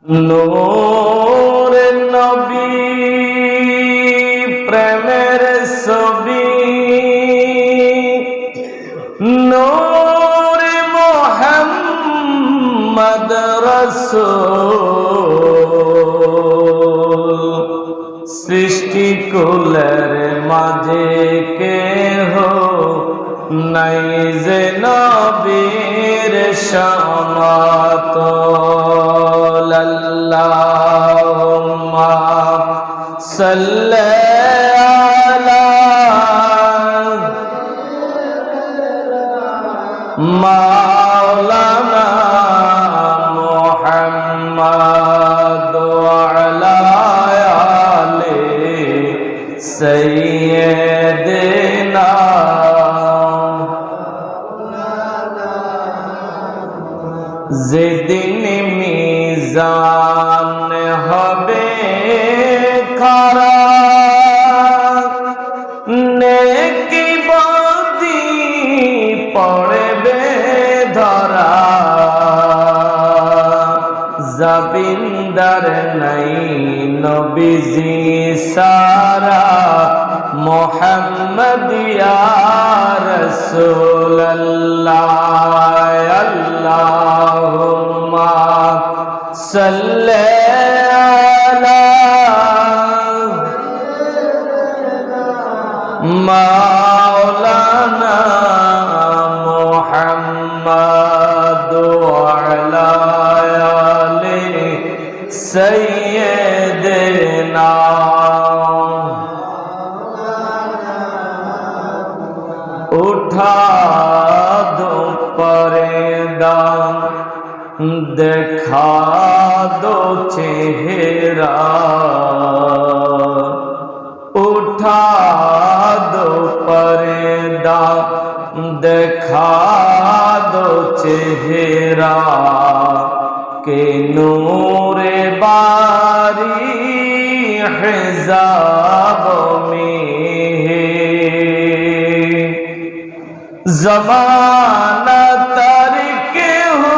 নূরে নবী প্রেমের ছবি, নূরে মুহাম্মদ রাসূল। সৃষ্টি কুলের মাঝে কেহ নাই যে নবীর সমাতল। আল্লাহুম্মা সাল্লি আলা মাওলানা মুহাম্মদ ওয়া আলা আলি সাইয়্যিদিনা। যেদিন মিজান হবে খাড়া, নেকি বদি পড়বে ধরা, জাবিন্দার নাই নবীজি সারা, মুহাম্মদ ইয়া রাসূলুল্লাহ। আল্লাহুম্মা সাল্লি আলা মাওলানা মুহাম্মদ ওয়া আলা আলি সাইয়্যিদিনা। উঠা দো পর্দা, দেখা দো চেহারা, উঠা দো পর্দা, দেখা দো চেহারা, কে নূরে বারি হিজাব में ज़माना तारीक़ हो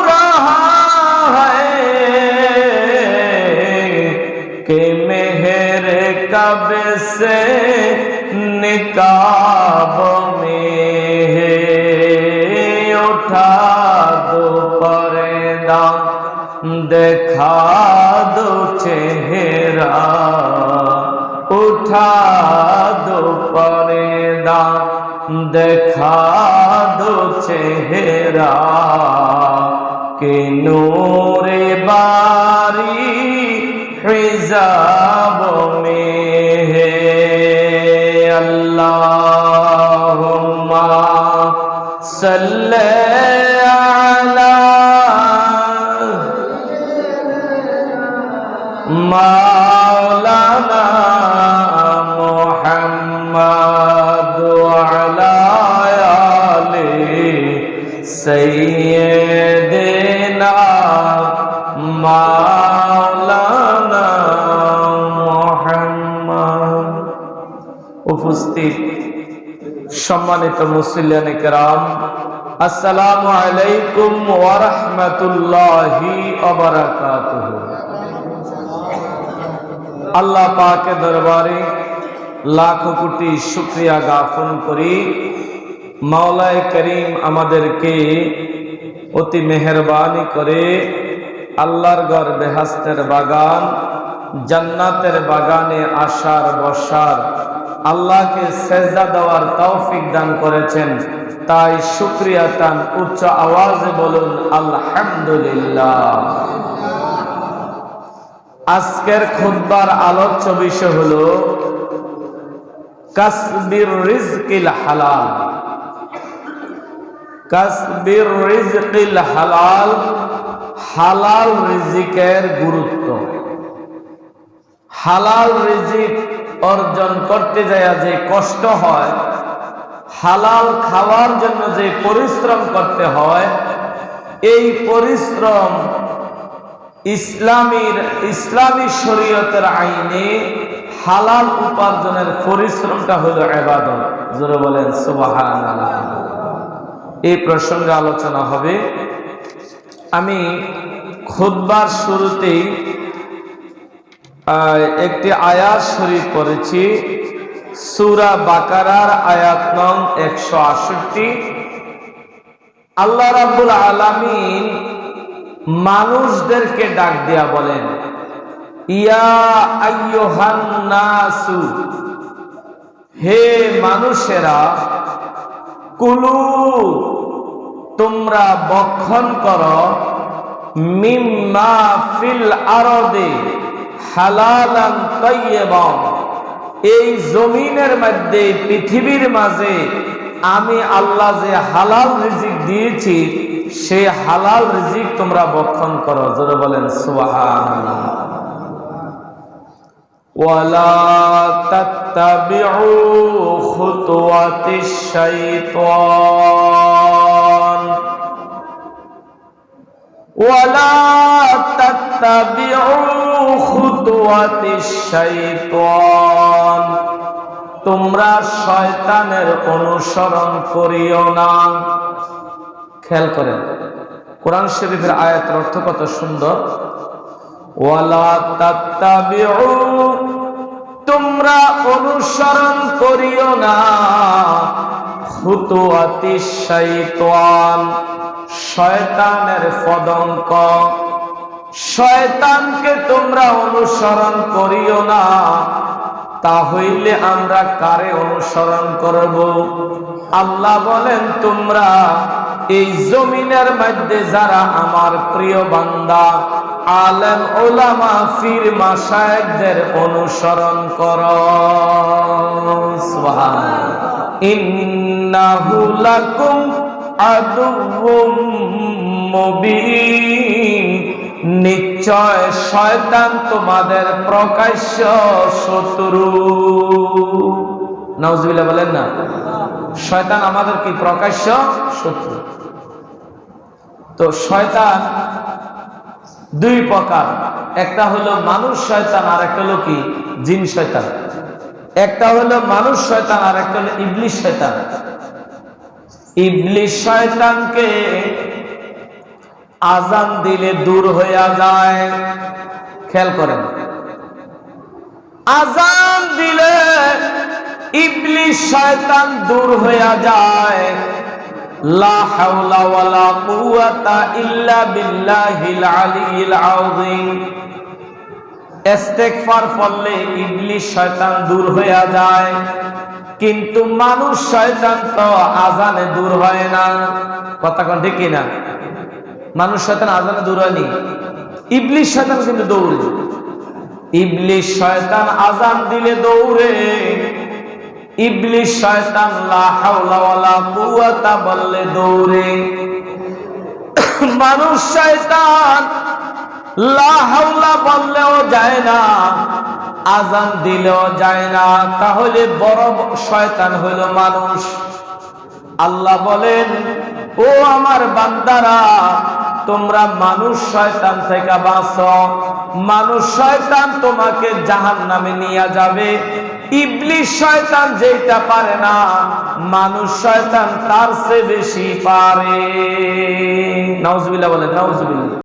रहा है, कि मेहर कब से निकाब में है। उठा दो पर्दा, देखा दो चेहरा, उठा दो पर्दा, देखा दो चेहरा, के नूरे बारी हिजाब में है। अल्लाहुम्मा सल्ली अला मौलाना मुहम्मद वा अला आलि सय्यिदिना मौलाना मुहम्मद। উপস্থিত সম্মানিত মুসল্লিয়ানে কেরাম, আসসালামু আলাইকুম ওয়া রাহমাতুল্লাহি ওয়া বারাকাতুহু। আল্লাহ পাকের দরবারে লাখো কোটি শুকরিয়া জ্ঞাপন করি। মাওলায়ে করিম আমাদেরকে অতি মেহেরবানি করে আল্লাহর ঘর বেহেশতের বাগান জান্নাতের বাগানে আসার বসার, আল্লাহকে সেজদা দেওয়ার তৌফিক দান করেছেন। তাই শুকরিয়া টান উচ্চ আওয়াজে বলুন আলহামদুলিল্লাহ। আজকের খুতবার আলোচ্য বিষয় হলো কাসবির রিজকিল হালাল। কাসবির রিজকিল হালাল, হালাল রিজিকের গুরুত্ব। হালাল রিজিক অর্জন করতে যায় যে কষ্ট হয়, হালাল খাওয়ার জন্য যে পরিশ্রম করতে হয়, এই পরিশ্রম ইসলামী শরীয়তের আইনে হালাল উপার্জনের পরিশ্রমটা হলো ইবাদত। জোরে বলেন সুবহানাল্লাহ। এই প্রসঙ্গে আলোচনা হবে। আমি খুতবার শুরুতেই একটি আয়াত শরীফ পড়েছি, সূরা বাকারার আয়াত নং 168। আল্লাহ রাব্বুল আলামিন মানুষদেরকে ডাক দিয়া বলেন, ইয়া আইয়ুহান নাসু, হে মানুষেরা, কুলু, তোমরা ভক্ষণ করো, মিম্মা ফিল আরদে হালালান তাইয়্যিবান, এই জমিনের মধ্যে, পৃথিবীর মাঝে আমি আল্লাহ যে হালাল রিজিক দিয়েছি, সেই হালাল রিজিক তোমরা ভক্ষণ করো। জোরে বলেন সুবহানাল্লাহ। ওয়ালা তাত্তাবিউ খুতুওয়াতিশ শাইতান, ওয়ালা তাত্তাবিউ খুতুওয়াতিশ শাইতান, তোমরা শয়তানের অনুসরণ করিও না। খেয়াল করেন, কোরআন শরীফের আয়াতের অর্থ কত সুন্দর। ওয়ালা তাত্তাবিউ, তোমরা অনুসরণ করিও না, খুতুওয়াতিশ শাইতান, শয়তানের পদঙ্ক, শয়তানকে তোমরা অনুসরণ করিও না। তাহলে আমরা কারে অনুসরণ করব? আল্লাহ বলেন, তোমরা এই জমিনের মধ্যে যারা আমার প্রিয় বান্দা, আলেম ওলামা, পীর মাশায়েখদের অনুসরণ করো। সুবহানাল্লাহ। ইন্নাহু লাকুম আদুউম মুবিন, নিশ্চয় শয়তান তোমাদের প্রকাশ্য শত্রু। নাউজুবিল্লাহ বলেন না, শয়তান আমাদের কি প্রকাশ্য শত্রু। তো শয়তান দুই প্রকার, একটা হলো মানুষ শয়তান, আর একটা হলো কি জিন শয়তান। একটা হলো মানুষ শয়তান, আর একটা হলো ইবলিস শয়তান। ইবলিস শয়তানকে আজান দিলে দূর হইয়া যায়। খেয়াল করেন, আজান দিলে ইবলিস শয়তান দূর হইয়া যায়। লা হাওলা ওয়ালা কুওয়াতা ইল্লা বিল্লাহিল আলিয়্যিল আযীম। ইস্তিগফার পড়লে ইবলিস শয়তান দূর হইয়া যায়, কিন্তু মানুষ শয়তান তো আজানে দূর হয় না। কথা কোন ঠিক কিনা? মানুষ শয়তান আজানে দূর হয়নি, ইবলিস শয়তান কিন্তু দৌড়ে। ইবলিস শয়তান আজান দিলে দৌড়ে। ইবলিস শয়তান লা হাওলা ওয়ালা কুওয়াতা বললে দৌড়ে। মানুষ শয়তান লা হাওলা বললেও যায় না, আজান দিলেও যায় না। তাহলে বড় শয়তান হইল মানুষ। আল্লাহ বলেন, ও আমার বান্দারা, তোমরা মানুষ শয়তান থেকে বাঁচো। মানুষ শয়তান তোমাকে জাহান্নামে নিয়ে যাবে। ইবলিস শয়তান যেটা পারে না, মানুষ শয়তান তার চেয়ে বেশি পারে। নাউজুবিল্লাহ বলেন, নাউজুবিল্লাহ।